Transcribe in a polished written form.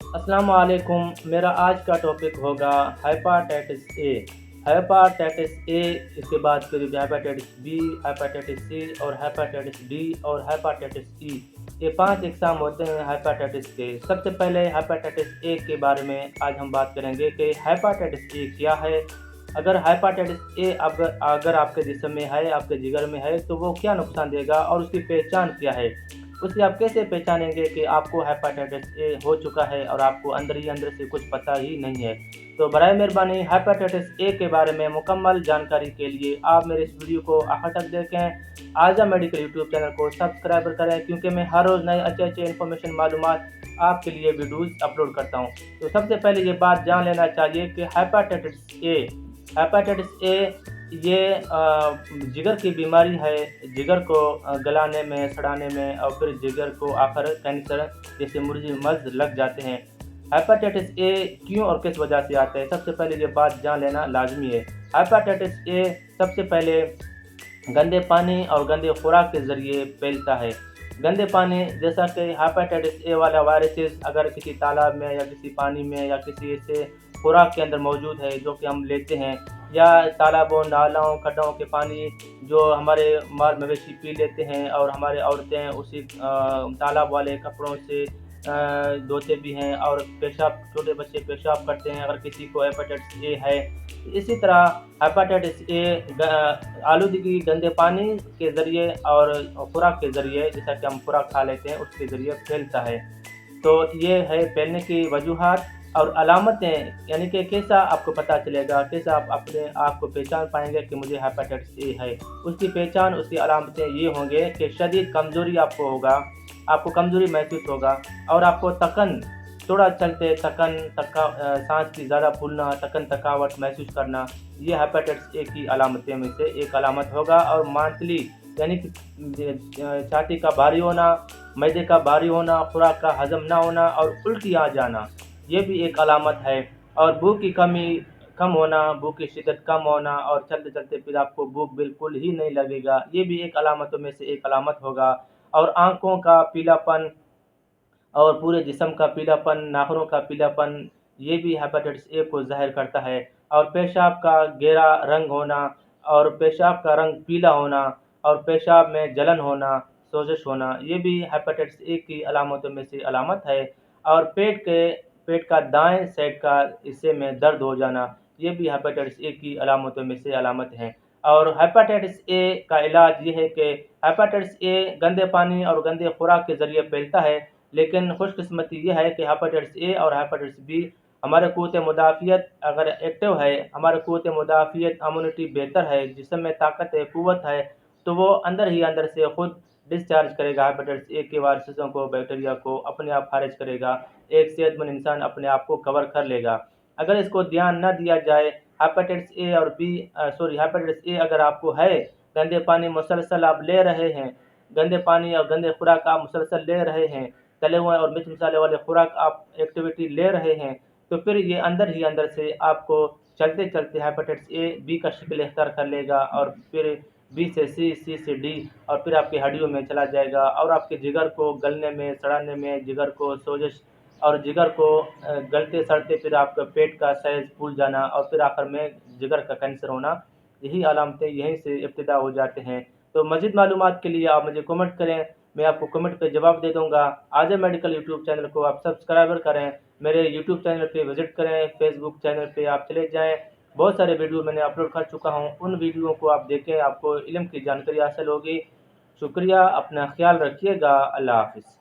अस्सलाम वालेकुम। मेरा आज का टॉपिक होगा हेपाटाइटिस ए। हेपाटाइटिस ए, इसके बाद फिर हेपाटाइटिस बी, हेपाटाइटिस सी और हेपाटाइटिस डी और हेपाटाइटिस ई। ये 5 इकसाम होते हैं हेपाटाइटिस के। सबसे पहले हेपाटाइटिस ए के बारे में आज हम बात करेंगे कि हेपाटाइटिस ए क्या है। अगर हेपाटाइटिस ए अगर आपके जिस्म में है, आपके जिगर में है, तो वो क्या नुकसान देगा और उसकी पहचान क्या है। उससे आप कैसे पहचानेंगे कि आपको हेपाटाइटिस ए हो चुका है और आपको अंदर ही अंदर से कुछ पता ही नहीं है। तो बराए मेहरबानी हेपाटाइटिस ए के बारे में मुकम्मल जानकारी के लिए आप मेरे इस वीडियो को आखिर तक देखें। आजा मेडिकल यूट्यूब चैनल को सब्सक्राइब करें, क्योंकि मैं हर रोज़ नए अच्छे इन्फॉर्मेशन मालूमात आपके लिए वीडियोज़ अपलोड करता हूँ। तो सबसे पहले ये बात जान लेना चाहिए कि हेपाटाइटिस ए ये जिगर की बीमारी है। जिगर को गलाने में, सड़ाने में और फिर जिगर को आकर कैंसर जैसे मुर्गी मर्ज लग जाते हैं। हेपाटाइटिस ए क्यों और किस वजह से आता है, सबसे पहले ये बात जान लेना लाजमी है। हेपाटाइटिस ए सबसे पहले गंदे पानी और गंदे खुराक के ज़रिए फैलता है। गंदे पानी, जैसा कि हेपाटाइटिस ए वाला वायरसेस अगर किसी तालाब में या किसी पानी में या किसी ऐसे खुराक के अंदर मौजूद है जो कि हम लेते हैं, या तालाबों, नालों, खड्डों के पानी जो हमारे माल मवेशी पी लेते हैं और हमारे औरतें उसी तालाब वाले कपड़ों से धोते भी हैं, और पेशाब, छोटे बच्चे पेशाब करते हैं अगर किसी को हेपाटाइटिस ए है। इसी तरह हेपाटाइटिस ए आलूदगी गंदे पानी के ज़रिए और खुराक के ज़रिए, जैसा कि हम खुराक खा लेते हैं उसके ज़रिए फैलता है। तो ये है फैलने की वजूहात और अलामतें, यानी कि कैसा आपको पता चलेगा, कैसा आप अपने आप को पहचान पाएंगे कि मुझे हेपाटाइटिस ए है। उसकी पहचान, उसकी अलामतें ये होंगे कि शदीद कमज़ोरी आपको होगा, आपको कमज़ोरी महसूस होगा और आपको थकन, थोड़ा चलते सांस की ज़्यादा फूलना, थकावट महसूस करना, ये हेपाटाइटिस ए की अलामतें में से एक अलामत होगा। और मांतली, यानी कि छाती का भारी होना, मैदे का भारी होना, खुराक का हजम ना होना और उल्टी आ जाना, ये भी एक अलामत है। और भूख की कमी कम होना, भूख की शिद्दत कम होना और चलते चलते फिर आपको भूख बिल्कुल ही नहीं लगेगा, ये भी एक अलामतों में से एक अलामत होगा। और आंखों का पीलापन और पूरे जिस्म का पीलापन, नाखूनों का पीलापन, ये भी हेपाटाइटिस ए को ज़ाहिर करता है। और पेशाब का गहरा रंग होना और पेशाब का रंग पीला होना और पेशाब में जलन होना, सोजिश होना, ये भी हेपाटाइटिस ए की अलामतों में से अलामत है। और पेट का दाएं साइड का हिस्से में दर्द हो जाना, ये भी हेपाटाइटिस ए की अलामतों में से अलामत है। और हेपाटाइटिस ए का इलाज ये है कि हेपाटाइटिस ए गंदे पानी और गंदे खुराक के ज़रिए फैलता है, लेकिन खुशकिस्मती ये है कि हेपाटाइटिस ए और हेपाटाइटिस बी हमारे क़ुव्वत मुदाफ़ियत अगर एक्टिव है, हमारे क़ुव्वत मुदाफ़ियत इम्यूनिटी बेहतर है, जिस्म में ताकत है, क़ुव्वत है, तो वो अंदर ही अंदर से खुद डिस्चार्ज करेगा हेपाटाइटिस ए के वायरसों को, बैक्टीरिया को अपने आप खारिज करेगा। एक सेहतमंद इंसान अपने आप को कवर कर लेगा। अगर इसको ध्यान न दिया जाए, हेपाटाइटिस ए अगर आपको है, गंदे पानी मुसलसल आप ले रहे हैं, गंदे पानी और गंदे खुराक आप मुसलसल ले रहे हैं, तले हुए और मिर्च मसाले वाले खुराक आप एक्टिविटी ले रहे हैं, तो फिर ये अंदर ही अंदर से आपको चलते चलते हेपाटाइटिस ए बी का शिकल इख्तियार कर लेगा और फिर बी से सी, सी से डी और फिर आपकी हड्डियों में चला जाएगा और आपके जिगर को गलने में, सड़ाने में, जिगर को सोजिश और जिगर को गलते सड़ते फिर आपका पेट का साइज़ फूल जाना और फिर आखिर में जिगर का कैंसर होना, यही अलामतें यहीं से इब्तिदा हो जाते हैं। तो मज़ीद मालूमात के लिए आप मुझे कमेंट करें, मैं आपको कमेंट पे जवाब दे दूँगा। आजा मेडिकल यूट्यूब चैनल को आप सब्सक्राइबर करें, मेरे यूट्यूब चैनल पे विज़िट करें, फेसबुक चैनल पे आप चले जाएँ, बहुत सारे वीडियो मैंने अपलोड कर चुका हूँ, उन वीडियो को आप देखें, आपको इल्म की जानकारी हासिल होगी। शुक्रिया, अपना ख्याल रखिएगा। अल्लाह हाफ़िज़।